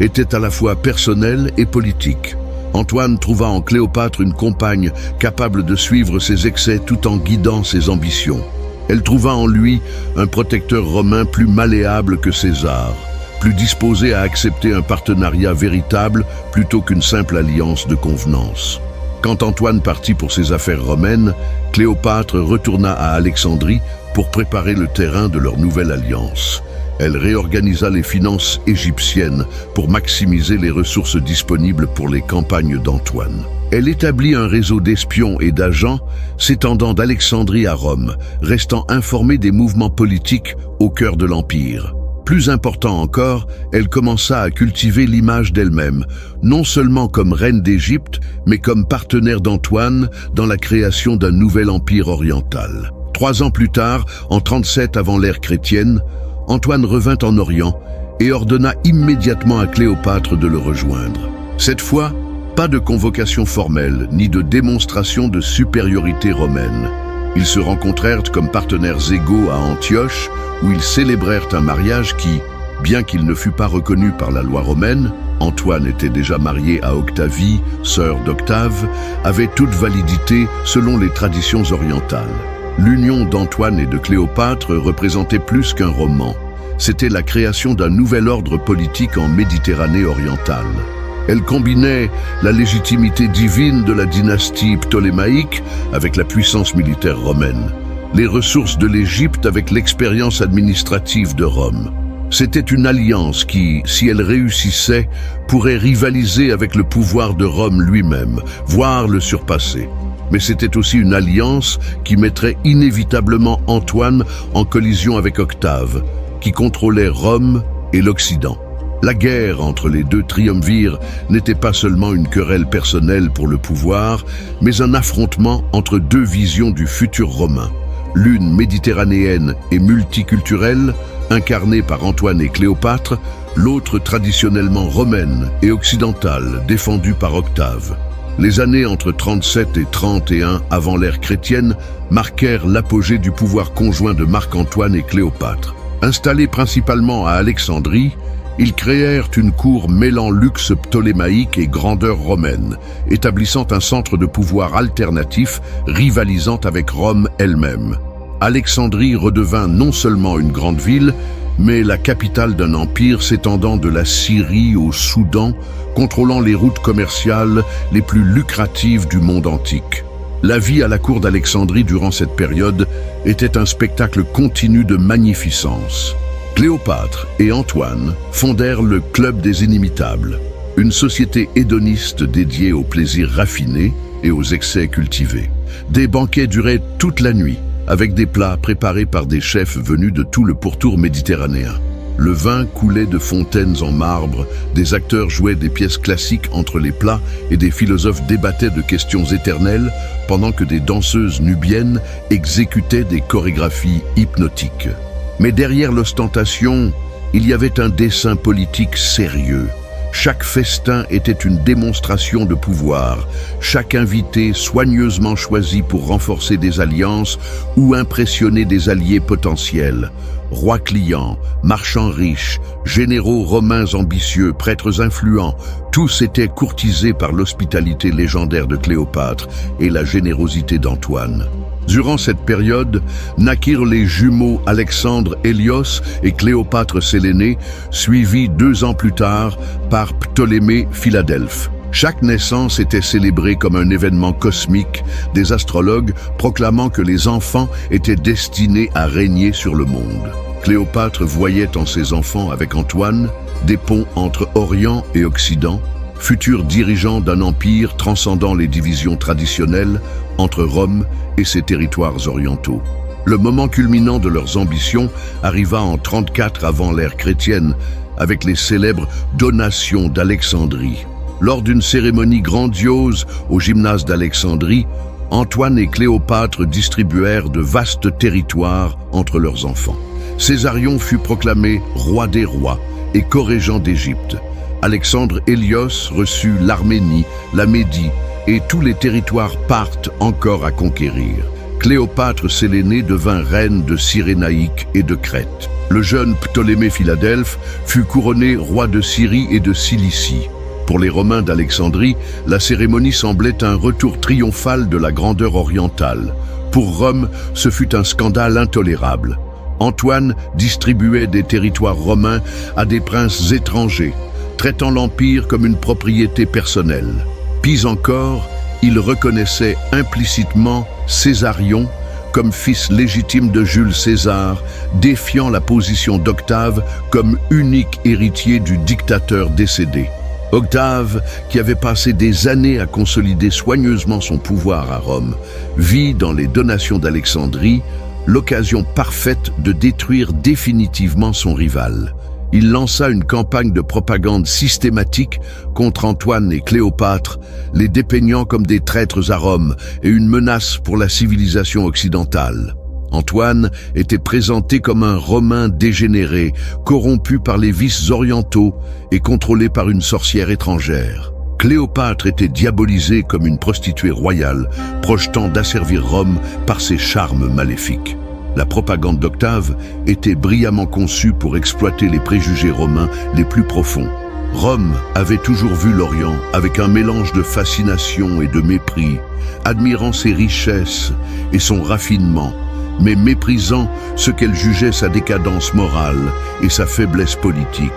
était à la fois personnelle et politique. Antoine trouva en Cléopâtre une compagne capable de suivre ses excès tout en guidant ses ambitions. Elle trouva en lui un protecteur romain plus malléable que César, plus disposé à accepter un partenariat véritable plutôt qu'une simple alliance de convenance. Quand Antoine partit pour ses affaires romaines, Cléopâtre retourna à Alexandrie pour préparer le terrain de leur nouvelle alliance. Elle réorganisa les finances égyptiennes pour maximiser les ressources disponibles pour les campagnes d'Antoine. Elle établit un réseau d'espions et d'agents s'étendant d'Alexandrie à Rome, restant informée des mouvements politiques au cœur de l'Empire. Plus important encore, elle commença à cultiver l'image d'elle-même, non seulement comme reine d'Égypte, mais comme partenaire d'Antoine dans la création d'un nouvel empire oriental. 3 ans plus tard, en 37 avant l'ère chrétienne, Antoine revint en Orient et ordonna immédiatement à Cléopâtre de le rejoindre. Cette fois, pas de convocation formelle, ni de démonstration de supériorité romaine. Ils se rencontrèrent comme partenaires égaux à Antioche, où ils célébrèrent un mariage qui, bien qu'il ne fût pas reconnu par la loi romaine, Antoine était déjà marié à Octavie, sœur d'Octave, avait toute validité selon les traditions orientales. L'union d'Antoine et de Cléopâtre représentait plus qu'un roman. C'était la création d'un nouvel ordre politique en Méditerranée orientale. Elle combinait la légitimité divine de la dynastie ptolémaïque avec la puissance militaire romaine, les ressources de l'Égypte avec l'expérience administrative de Rome. C'était une alliance qui, si elle réussissait, pourrait rivaliser avec le pouvoir de Rome lui-même, voire le surpasser. Mais c'était aussi une alliance qui mettrait inévitablement Antoine en collision avec Octave, qui contrôlait Rome et l'Occident. La guerre entre les deux triumvirs n'était pas seulement une querelle personnelle pour le pouvoir, mais un affrontement entre deux visions du futur romain. L'une méditerranéenne et multiculturelle, incarnée par Antoine et Cléopâtre, l'autre traditionnellement romaine et occidentale, défendue par Octave. Les années entre 37 et 31 avant l'ère chrétienne marquèrent l'apogée du pouvoir conjoint de Marc-Antoine et Cléopâtre. Installés principalement à Alexandrie, ils créèrent une cour mêlant luxe ptolémaïque et grandeur romaine, établissant un centre de pouvoir alternatif rivalisant avec Rome elle-même. Alexandrie redevint non seulement une grande ville, mais la capitale d'un empire s'étendant de la Syrie au Soudan, contrôlant les routes commerciales les plus lucratives du monde antique. La vie à la cour d'Alexandrie durant cette période était un spectacle continu de magnificence. Cléopâtre et Antoine fondèrent le Club des Inimitables, une société hédoniste dédiée aux plaisirs raffinés et aux excès cultivés. Des banquets duraient toute la nuit, avec des plats préparés par des chefs venus de tout le pourtour méditerranéen. Le vin coulait de fontaines en marbre, des acteurs jouaient des pièces classiques entre les plats et des philosophes débattaient de questions éternelles pendant que des danseuses nubiennes exécutaient des chorégraphies hypnotiques. Mais derrière l'ostentation, il y avait un dessein politique sérieux. Chaque festin était une démonstration de pouvoir, chaque invité soigneusement choisi pour renforcer des alliances ou impressionner des alliés potentiels. Rois clients, marchands riches, généraux romains ambitieux, prêtres influents, tous étaient courtisés par l'hospitalité légendaire de Cléopâtre et la générosité d'Antoine. Durant cette période, naquirent les jumeaux Alexandre Hélios et Cléopâtre Sélénée, suivis 2 ans plus tard par Ptolémée Philadelphe. Chaque naissance était célébrée comme un événement cosmique, des astrologues proclamant que les enfants étaient destinés à régner sur le monde. Cléopâtre voyait en ses enfants avec Antoine des ponts entre Orient et Occident, futurs dirigeants d'un empire transcendant les divisions traditionnelles entre Rome et ses territoires orientaux. Le moment culminant de leurs ambitions arriva en 34 avant l'ère chrétienne, avec les célèbres donations d'Alexandrie. Lors d'une cérémonie grandiose au gymnase d'Alexandrie, Antoine et Cléopâtre distribuèrent de vastes territoires entre leurs enfants. Césarion fut proclamé roi des rois et co-régent d'Égypte. Alexandre Hélios reçut l'Arménie, la Médie et tous les territoires parthes encore à conquérir. Cléopâtre Sélénée devint reine de Cyrénaïque et de Crète. Le jeune Ptolémée Philadelphe fut couronné roi de Syrie et de Cilicie. Pour les Romains d'Alexandrie, la cérémonie semblait un retour triomphal de la grandeur orientale. Pour Rome, ce fut un scandale intolérable. Antoine distribuait des territoires romains à des princes étrangers, traitant l'Empire comme une propriété personnelle. Pis encore, il reconnaissait implicitement Césarion comme fils légitime de Jules César, défiant la position d'Octave comme unique héritier du dictateur décédé. Octave, qui avait passé des années à consolider soigneusement son pouvoir à Rome, vit dans les donations d'Alexandrie l'occasion parfaite de détruire définitivement son rival. Il lança une campagne de propagande systématique contre Antoine et Cléopâtre, les dépeignant comme des traîtres à Rome et une menace pour la civilisation occidentale. Antoine était présenté comme un Romain dégénéré, corrompu par les vices orientaux et contrôlé par une sorcière étrangère. Cléopâtre était diabolisée comme une prostituée royale, projetant d'asservir Rome par ses charmes maléfiques. La propagande d'Octave était brillamment conçue pour exploiter les préjugés romains les plus profonds. Rome avait toujours vu l'Orient avec un mélange de fascination et de mépris, admirant ses richesses et son raffinement, mais méprisant ce qu'elle jugeait sa décadence morale et sa faiblesse politique.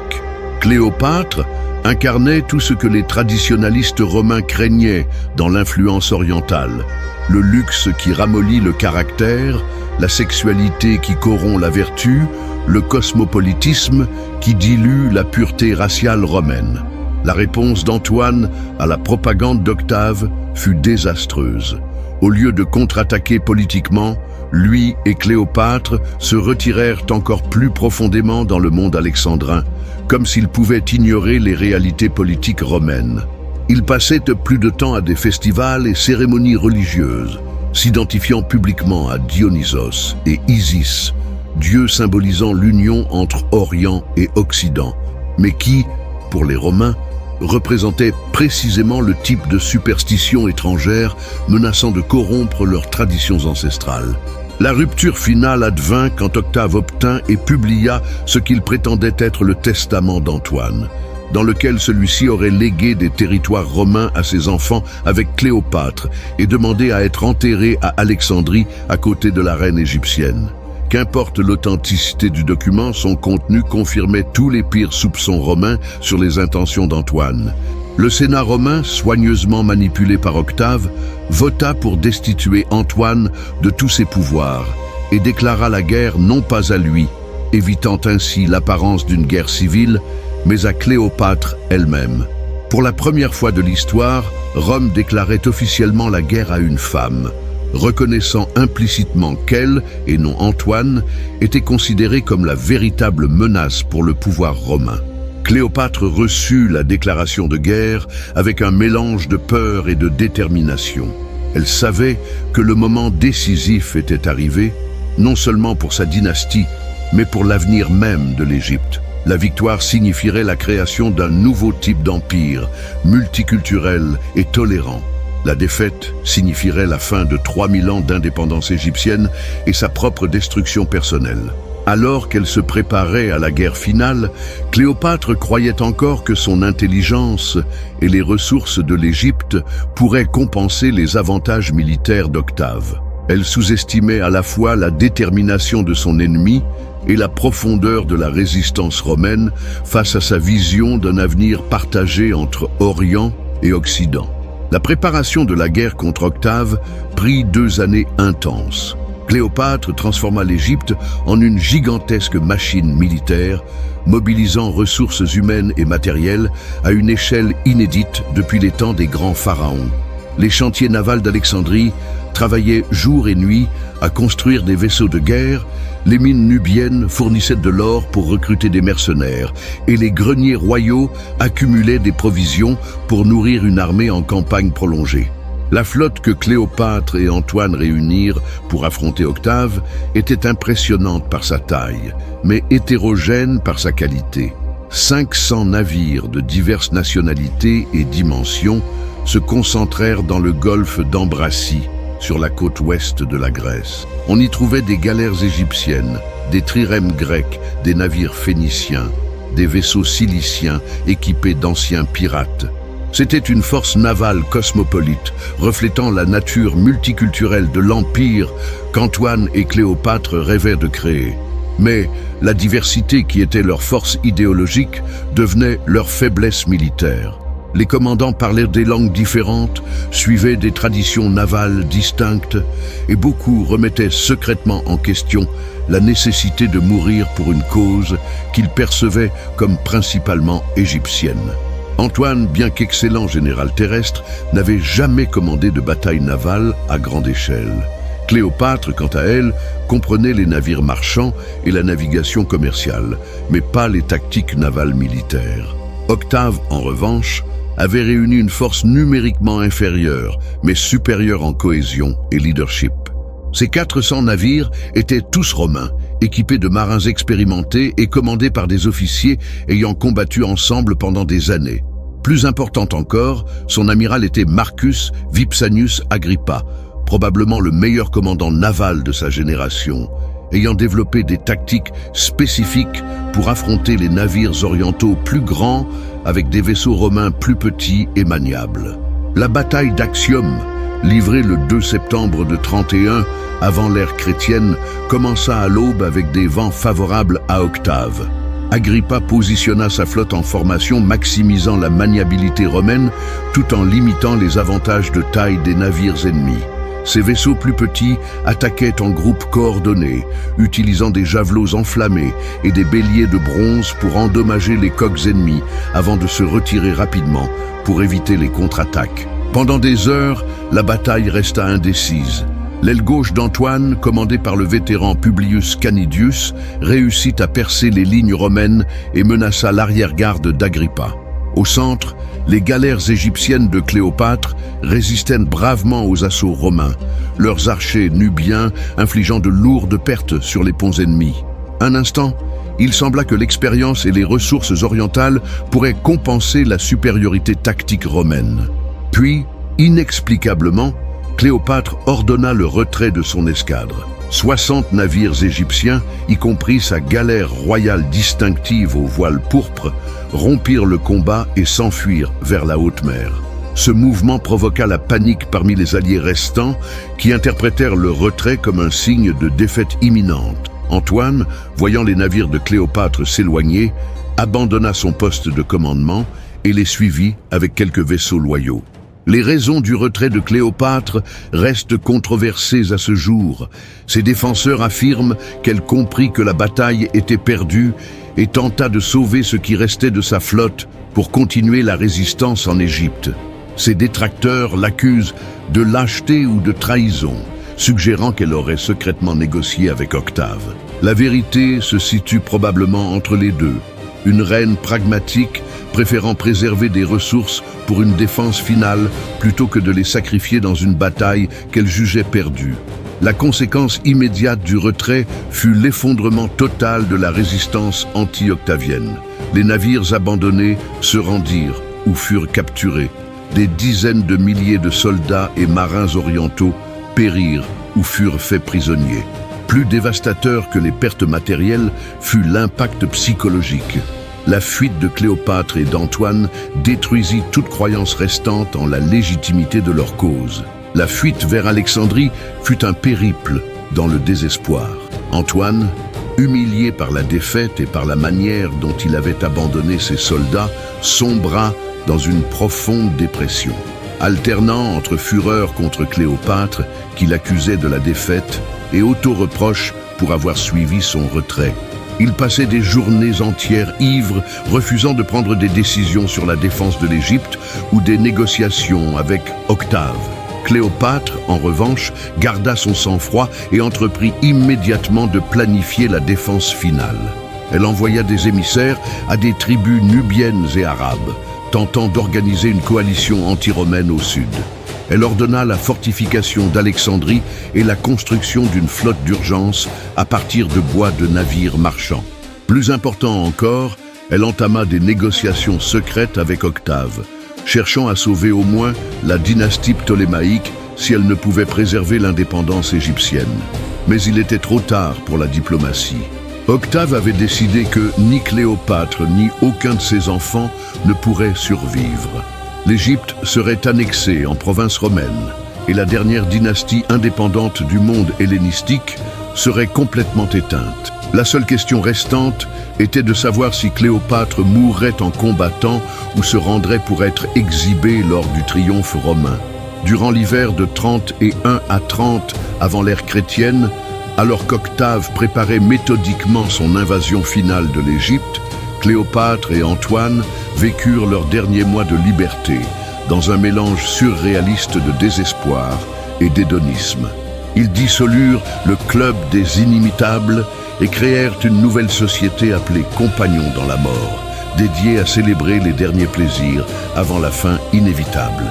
Cléopâtre incarnait tout ce que les traditionalistes romains craignaient dans l'influence orientale: le luxe qui ramollit le caractère, la sexualité qui corrompt la vertu, le cosmopolitisme qui dilue la pureté raciale romaine. La réponse d'Antoine à la propagande d'Octave fut désastreuse. Au lieu de contre-attaquer politiquement, lui et Cléopâtre se retirèrent encore plus profondément dans le monde alexandrin, comme s'ils pouvaient ignorer les réalités politiques romaines. Ils passaient plus de temps à des festivals et cérémonies religieuses, s'identifiant publiquement à Dionysos et Isis, dieux symbolisant l'union entre Orient et Occident, mais qui, pour les Romains, représentait précisément le type de superstition étrangère menaçant de corrompre leurs traditions ancestrales. La rupture finale advint quand Octave obtint et publia ce qu'il prétendait être le testament d'Antoine, dans lequel celui-ci aurait légué des territoires romains à ses enfants avec Cléopâtre et demandé à être enterré à Alexandrie à côté de la reine égyptienne. Qu'importe l'authenticité du document, son contenu confirmait tous les pires soupçons romains sur les intentions d'Antoine. Le Sénat romain, soigneusement manipulé par Octave, vota pour destituer Antoine de tous ses pouvoirs et déclara la guerre non pas à lui, évitant ainsi l'apparence d'une guerre civile, mais à Cléopâtre elle-même. Pour la première fois de l'histoire, Rome déclarait officiellement la guerre à une femme, reconnaissant implicitement qu'elle, et non Antoine, était considérée comme la véritable menace pour le pouvoir romain. Cléopâtre reçut la déclaration de guerre avec un mélange de peur et de détermination. Elle savait que le moment décisif était arrivé, non seulement pour sa dynastie, mais pour l'avenir même de l'Égypte. La victoire signifierait la création d'un nouveau type d'empire, multiculturel et tolérant. La défaite signifierait la fin de 3000 ans d'indépendance égyptienne et sa propre destruction personnelle. Alors qu'elle se préparait à la guerre finale, Cléopâtre croyait encore que son intelligence et les ressources de l'Égypte pourraient compenser les avantages militaires d'Octave. Elle sous-estimait à la fois la détermination de son ennemi et la profondeur de la résistance romaine face à sa vision d'un avenir partagé entre Orient et Occident. La préparation de la guerre contre Octave prit 2 années intenses. Cléopâtre transforma l'Égypte en une gigantesque machine militaire, mobilisant ressources humaines et matérielles à une échelle inédite depuis les temps des grands pharaons. Les chantiers navals d'Alexandrie travaillaient jour et nuit à construire des vaisseaux de guerre, les mines nubiennes fournissaient de l'or pour recruter des mercenaires, et les greniers royaux accumulaient des provisions pour nourrir une armée en campagne prolongée. La flotte que Cléopâtre et Antoine réunirent pour affronter Octave était impressionnante par sa taille, mais hétérogène par sa qualité. 500 navires de diverses nationalités et dimensions se concentrèrent dans le golfe d'Ambracie, sur la côte ouest de la Grèce. On y trouvait des galères égyptiennes, des trirèmes grecs, des navires phéniciens, des vaisseaux ciliciens équipés d'anciens pirates. C'était une force navale cosmopolite, reflétant la nature multiculturelle de l'Empire qu'Antoine et Cléopâtre rêvaient de créer. Mais la diversité qui était leur force idéologique devenait leur faiblesse militaire. Les commandants parlaient des langues différentes, suivaient des traditions navales distinctes, et beaucoup remettaient secrètement en question la nécessité de mourir pour une cause qu'ils percevaient comme principalement égyptienne. Antoine, bien qu'excellent général terrestre, n'avait jamais commandé de bataille navale à grande échelle. Cléopâtre, quant à elle, comprenait les navires marchands et la navigation commerciale, mais pas les tactiques navales militaires. Octave, en revanche, avait réuni une force numériquement inférieure, mais supérieure en cohésion et leadership. Ces 400 navires étaient tous romains, équipés de marins expérimentés et commandés par des officiers ayant combattu ensemble pendant des années. Plus important encore, son amiral était Marcus Vipsanius Agrippa, probablement le meilleur commandant naval de sa génération, ayant développé des tactiques spécifiques pour affronter les navires orientaux plus grands avec des vaisseaux romains plus petits et maniables. La bataille d'Actium, livrée le 2 septembre de 31 avant l'ère chrétienne, commença à l'aube avec des vents favorables à Octave. Agrippa positionna sa flotte en formation, maximisant la maniabilité romaine tout en limitant les avantages de taille des navires ennemis. Ces vaisseaux plus petits attaquaient en groupe coordonné, utilisant des javelots enflammés et des béliers de bronze pour endommager les coques ennemies avant de se retirer rapidement pour éviter les contre-attaques. Pendant des heures, la bataille resta indécise. L'aile gauche d'Antoine, commandée par le vétéran Publius Canidius, réussit à percer les lignes romaines et menaça l'arrière-garde d'Agrippa. Au centre, les galères égyptiennes de Cléopâtre résistaient bravement aux assauts romains, leurs archers nubiens infligeant de lourdes pertes sur les ponts ennemis. Un instant, il sembla que l'expérience et les ressources orientales pourraient compenser la supériorité tactique romaine. Puis, inexplicablement, Cléopâtre ordonna le retrait de son escadre. 60 navires égyptiens, y compris sa galère royale distinctive aux voiles pourpres, rompirent le combat et s'enfuirent vers la haute mer. Ce mouvement provoqua la panique parmi les alliés restants, qui interprétèrent le retrait comme un signe de défaite imminente. Antoine, voyant les navires de Cléopâtre s'éloigner, abandonna son poste de commandement et les suivit avec quelques vaisseaux loyaux. Les raisons du retrait de Cléopâtre restent controversées à ce jour. Ses défenseurs affirment qu'elle comprit que la bataille était perdue et tenta de sauver ce qui restait de sa flotte pour continuer la résistance en Égypte. Ses détracteurs l'accusent de lâcheté ou de trahison, suggérant qu'elle aurait secrètement négocié avec Octave. La vérité se situe probablement entre les deux. Une reine pragmatique préférant préserver des ressources pour une défense finale plutôt que de les sacrifier dans une bataille qu'elle jugeait perdue. La conséquence immédiate du retrait fut l'effondrement total de la résistance anti-octavienne. Les navires abandonnés se rendirent ou furent capturés. Des dizaines de milliers de soldats et marins orientaux périrent ou furent faits prisonniers. Plus dévastateur que les pertes matérielles fut l'impact psychologique. La fuite de Cléopâtre et d'Antoine détruisit toute croyance restante en la légitimité de leur cause. La fuite vers Alexandrie fut un périple dans le désespoir. Antoine, humilié par la défaite et par la manière dont il avait abandonné ses soldats, sombra dans une profonde dépression. Alternant entre fureur contre Cléopâtre, qui l'accusait de la défaite, et auto-reproche pour avoir suivi son retrait. Il passait des journées entières ivres, refusant de prendre des décisions sur la défense de l'Égypte ou des négociations avec Octave. Cléopâtre, en revanche, garda son sang-froid et entreprit immédiatement de planifier la défense finale. Elle envoya des émissaires à des tribus nubiennes et arabes, tentant d'organiser une coalition anti-romaine au sud. Elle ordonna la fortification d'Alexandrie et la construction d'une flotte d'urgence à partir de bois de navires marchands. Plus important encore, elle entama des négociations secrètes avec Octave, cherchant à sauver au moins la dynastie ptolémaïque si elle ne pouvait préserver l'indépendance égyptienne. Mais il était trop tard pour la diplomatie. Octave avait décidé que ni Cléopâtre ni aucun de ses enfants ne pourraient survivre. L'Égypte serait annexée en province romaine et la dernière dynastie indépendante du monde hellénistique serait complètement éteinte. La seule question restante était de savoir si Cléopâtre mourrait en combattant ou se rendrait pour être exhibée lors du triomphe romain. Durant l'hiver de 31 à 30 avant l'ère chrétienne, alors qu'Octave préparait méthodiquement son invasion finale de l'Égypte, Cléopâtre et Antoine vécurent leurs derniers mois de liberté dans un mélange surréaliste de désespoir et d'hédonisme. Ils dissolurent le club des inimitables et créèrent une nouvelle société appelée Compagnons dans la mort, dédiée à célébrer les derniers plaisirs avant la fin inévitable.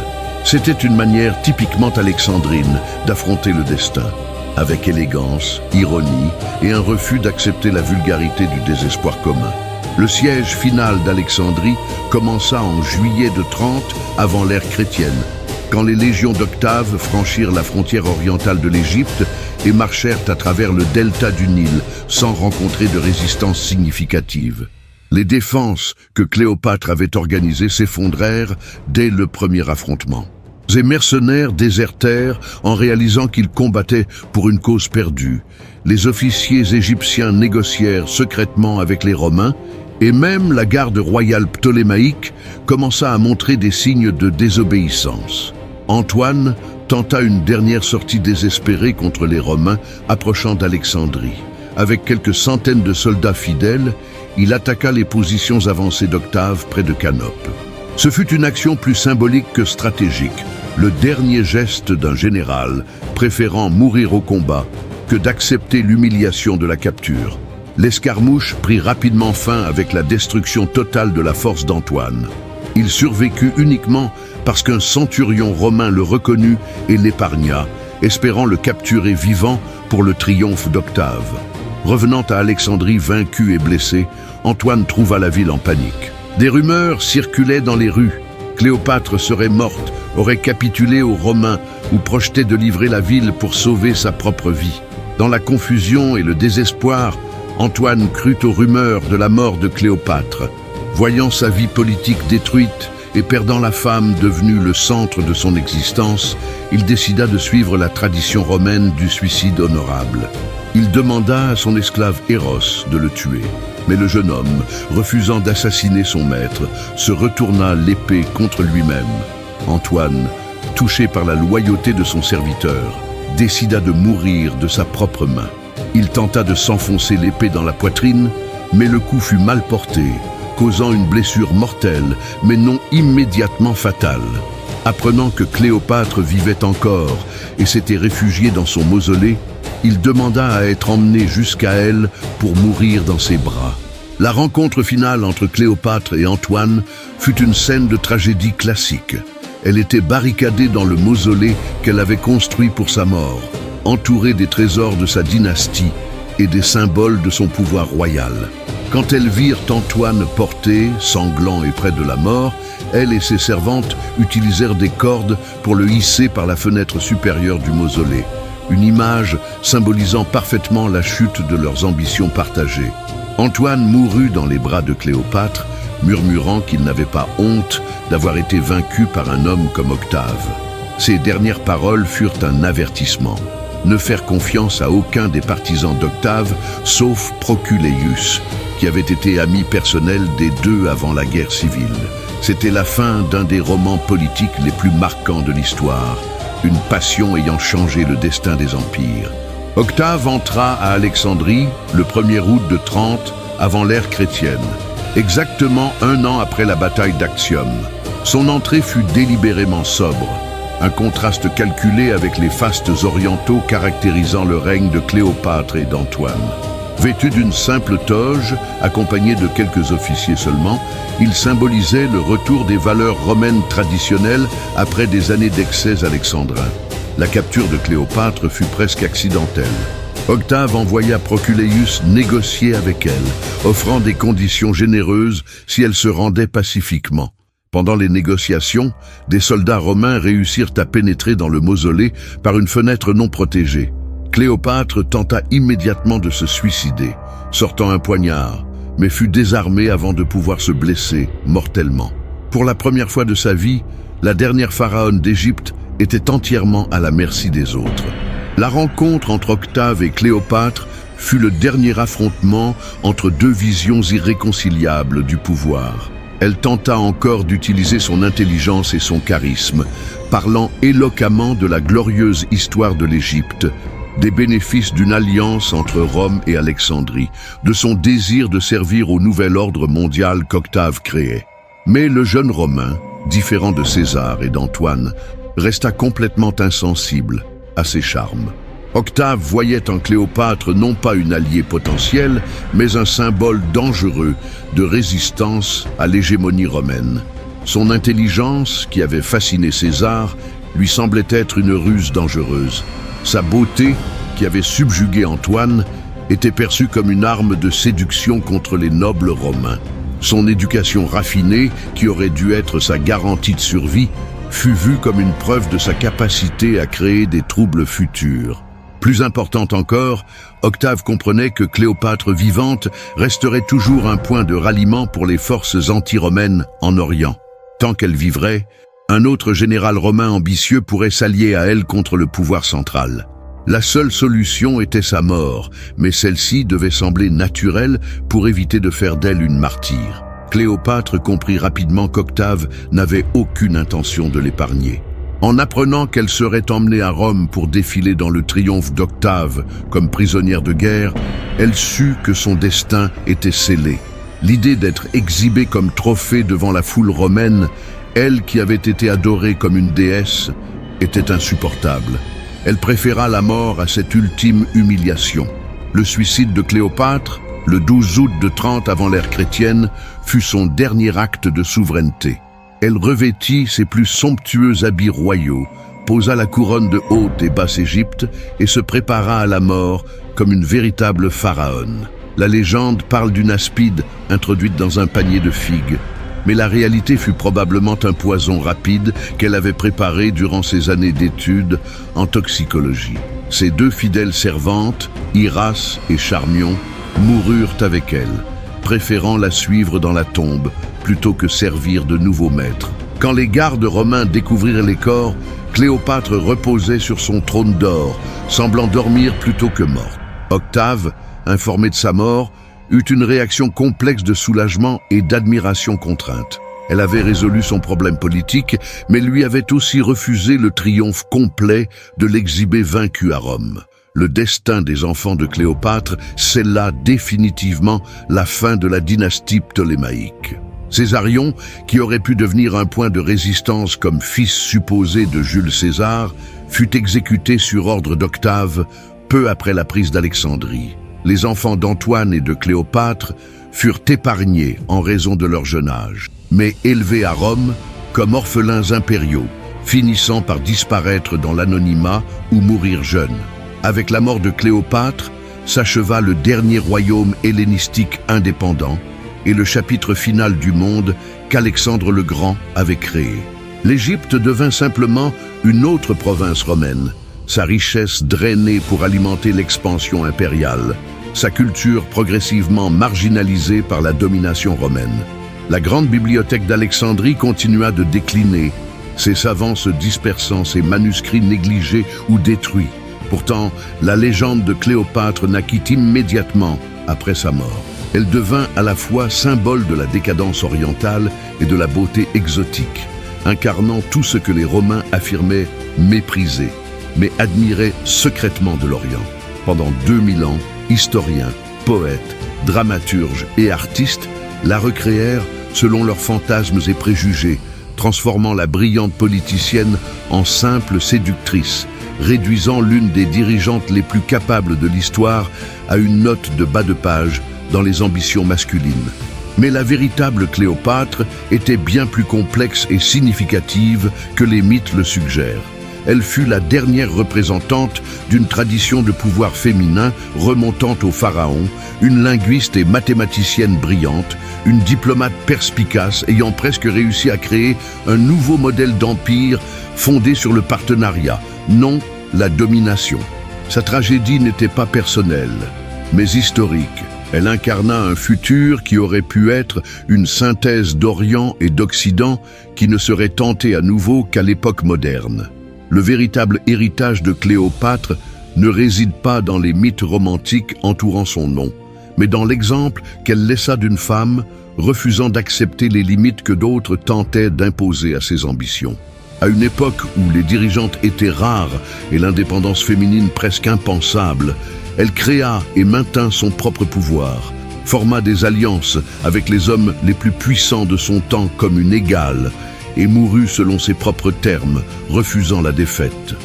C'était une manière typiquement alexandrine d'affronter le destin, avec élégance, ironie et un refus d'accepter la vulgarité du désespoir commun. Le siège final d'Alexandrie commença en juillet de 30 avant l'ère chrétienne quand les légions d'Octave franchirent la frontière orientale de l'Égypte et marchèrent à travers le delta du Nil sans rencontrer de résistance significative. Les défenses que Cléopâtre avait organisées s'effondrèrent dès le premier affrontement. Ces mercenaires désertèrent en réalisant qu'ils combattaient pour une cause perdue. Les officiers égyptiens négocièrent secrètement avec les Romains et même la garde royale ptolémaïque commença à montrer des signes de désobéissance. Antoine tenta une dernière sortie désespérée contre les Romains approchant d'Alexandrie. Avec quelques centaines de soldats fidèles, il attaqua les positions avancées d'Octave près de Canope. Ce fut une action plus symbolique que stratégique, le dernier geste d'un général préférant mourir au combat que d'accepter l'humiliation de la capture. L'escarmouche prit rapidement fin avec la destruction totale de la force d'Antoine. Il survécut uniquement parce qu'un centurion romain le reconnut et l'épargna, espérant le capturer vivant pour le triomphe d'Octave. Revenant à Alexandrie vaincu et blessé, Antoine trouva la ville en panique. Des rumeurs circulaient dans les rues. Cléopâtre serait morte, aurait capitulé aux Romains ou projetait de livrer la ville pour sauver sa propre vie. Dans la confusion et le désespoir, Antoine crut aux rumeurs de la mort de Cléopâtre. Voyant sa vie politique détruite et perdant la femme devenue le centre de son existence, il décida de suivre la tradition romaine du suicide honorable. Il demanda à son esclave Eros de le tuer. Mais le jeune homme, refusant d'assassiner son maître, se retourna l'épée contre lui-même. Antoine, touché par la loyauté de son serviteur, décida de mourir de sa propre main. Il tenta de s'enfoncer l'épée dans la poitrine, mais le coup fut mal porté, causant une blessure mortelle, mais non immédiatement fatale. Apprenant que Cléopâtre vivait encore et s'était réfugiée dans son mausolée, il demanda à être emmené jusqu'à elle pour mourir dans ses bras. La rencontre finale entre Cléopâtre et Antoine fut une scène de tragédie classique. Elle était barricadée dans le mausolée qu'elle avait construit pour sa mort, entourée des trésors de sa dynastie et des symboles de son pouvoir royal. Quand elles virent Antoine porté, sanglant et près de la mort, elle et ses servantes utilisèrent des cordes pour le hisser par la fenêtre supérieure du mausolée. Une image symbolisant parfaitement la chute de leurs ambitions partagées. Antoine mourut dans les bras de Cléopâtre, murmurant qu'il n'avait pas honte d'avoir été vaincu par un homme comme Octave. Ses dernières paroles furent un avertissement. Ne faire confiance à aucun des partisans d'Octave, sauf Proculeius, qui avait été ami personnel des deux avant la guerre civile. C'était la fin d'un des romans politiques les plus marquants de l'histoire, une passion ayant changé le destin des empires. Octave entra à Alexandrie le 1er août de 30 avant l'ère chrétienne, exactement 1 an après la bataille d'Actium. Son entrée fut délibérément sobre, un contraste calculé avec les fastes orientaux caractérisant le règne de Cléopâtre et d'Antoine. Vêtu d'une simple toge, accompagné de quelques officiers seulement, il symbolisait le retour des valeurs romaines traditionnelles après des années d'excès alexandrins. La capture de Cléopâtre fut presque accidentelle. Octave envoya Proculeius négocier avec elle, offrant des conditions généreuses si elle se rendait pacifiquement. Pendant les négociations, des soldats romains réussirent à pénétrer dans le mausolée par une fenêtre non protégée. Cléopâtre tenta immédiatement de se suicider, sortant un poignard, mais fut désarmée avant de pouvoir se blesser mortellement. Pour la première fois de sa vie, la dernière pharaone d'Égypte était entièrement à la merci des autres. La rencontre entre Octave et Cléopâtre fut le dernier affrontement entre deux visions irréconciliables du pouvoir. Elle tenta encore d'utiliser son intelligence et son charisme, parlant éloquemment de la glorieuse histoire de l'Égypte, des bénéfices d'une alliance entre Rome et Alexandrie, de son désir de servir au nouvel ordre mondial qu'Octave créait. Mais le jeune Romain, différent de César et d'Antoine, resta complètement insensible à ses charmes. Octave voyait en Cléopâtre non pas une alliée potentielle, mais un symbole dangereux de résistance à l'hégémonie romaine. Son intelligence, qui avait fasciné César, lui semblait être une ruse dangereuse. Sa beauté, qui avait subjugué Antoine, était perçue comme une arme de séduction contre les nobles romains. Son éducation raffinée, qui aurait dû être sa garantie de survie, fut vue comme une preuve de sa capacité à créer des troubles futurs. Plus importante encore, Octave comprenait que Cléopâtre vivante resterait toujours un point de ralliement pour les forces anti-romaines en Orient. Tant qu'elle vivrait, un autre général romain ambitieux pourrait s'allier à elle contre le pouvoir central. La seule solution était sa mort, mais celle-ci devait sembler naturelle pour éviter de faire d'elle une martyre. Cléopâtre comprit rapidement qu'Octave n'avait aucune intention de l'épargner. En apprenant qu'elle serait emmenée à Rome pour défiler dans le triomphe d'Octave comme prisonnière de guerre, elle sut que son destin était scellé. L'idée d'être exhibée comme trophée devant la foule romaine, elle qui avait été adorée comme une déesse, était insupportable. Elle préféra la mort à cette ultime humiliation. Le suicide de Cléopâtre, le 12 août de 30 avant l'ère chrétienne, fut son dernier acte de souveraineté. Elle revêtit ses plus somptueux habits royaux, posa la couronne de Haute et Basse-Égypte et se prépara à la mort comme une véritable pharaone. La légende parle d'une aspide introduite dans un panier de figues, mais la réalité fut probablement un poison rapide qu'elle avait préparé durant ses années d'études en toxicologie. Ses deux fidèles servantes, Iras et Charmion, moururent avec elle, préférant la suivre dans la tombe plutôt que servir de nouveaux maîtres. Quand les gardes romains découvrirent les corps, Cléopâtre reposait sur son trône d'or, semblant dormir plutôt que morte. Octave, informé de sa mort, eut une réaction complexe de soulagement et d'admiration contrainte. Elle avait résolu son problème politique, mais lui avait aussi refusé le triomphe complet de l'exhibé vaincu à Rome. Le destin des enfants de Cléopâtre scella définitivement la fin de la dynastie ptolémaïque. Césarion, qui aurait pu devenir un point de résistance comme fils supposé de Jules César, fut exécuté sur ordre d'Octave peu après la prise d'Alexandrie. Les enfants d'Antoine et de Cléopâtre furent épargnés en raison de leur jeune âge, mais élevés à Rome comme orphelins impériaux, finissant par disparaître dans l'anonymat ou mourir jeunes. Avec la mort de Cléopâtre, s'acheva le dernier royaume hellénistique indépendant et le chapitre final du monde qu'Alexandre le Grand avait créé. L'Égypte devint simplement une autre province romaine, sa richesse drainée pour alimenter l'expansion impériale, sa culture progressivement marginalisée par la domination romaine. La grande bibliothèque d'Alexandrie continua de décliner, ses savants se dispersant, ses manuscrits négligés ou détruits. Pourtant, la légende de Cléopâtre naquit immédiatement après sa mort. Elle devint à la fois symbole de la décadence orientale et de la beauté exotique, incarnant tout ce que les Romains affirmaient mépriser, mais admiraient secrètement de l'Orient. Pendant 2000 ans, historiens, poètes, dramaturges et artistes la recréèrent selon leurs fantasmes et préjugés, transformant la brillante politicienne en simple séductrice, réduisant l'une des dirigeantes les plus capables de l'histoire à une note de bas de page dans les ambitions masculines. Mais la véritable Cléopâtre était bien plus complexe et significative que les mythes le suggèrent. Elle fut la dernière représentante d'une tradition de pouvoir féminin remontant au pharaon, une linguiste et mathématicienne brillante, une diplomate perspicace ayant presque réussi à créer un nouveau modèle d'empire fondé sur le partenariat, non la domination. Sa tragédie n'était pas personnelle, mais historique. Elle incarna un futur qui aurait pu être une synthèse d'Orient et d'Occident qui ne serait tenté à nouveau qu'à l'époque moderne. Le véritable héritage de Cléopâtre ne réside pas dans les mythes romantiques entourant son nom, mais dans l'exemple qu'elle laissa d'une femme refusant d'accepter les limites que d'autres tentaient d'imposer à ses ambitions. À une époque où les dirigeantes étaient rares et l'indépendance féminine presque impensable, elle créa et maintint son propre pouvoir, forma des alliances avec les hommes les plus puissants de son temps comme une égale, et mourut selon ses propres termes, refusant la défaite.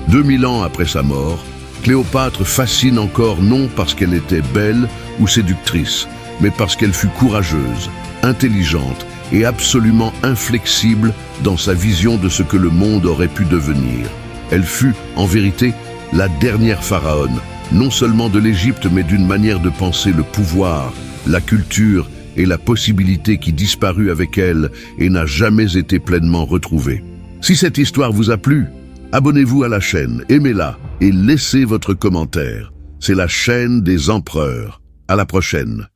2000 ans après sa mort, Cléopâtre fascine encore non parce qu'elle était belle ou séductrice, mais parce qu'elle fut courageuse, intelligente et absolument inflexible dans sa vision de ce que le monde aurait pu devenir. Elle fut, en vérité, la dernière pharaone, non seulement de l'Égypte, mais d'une manière de penser le pouvoir, la culture et la possibilité qui disparut avec elle et n'a jamais été pleinement retrouvée. Si cette histoire vous a plu, abonnez-vous à la chaîne, aimez-la et laissez votre commentaire. C'est la chaîne des empereurs. À la prochaine.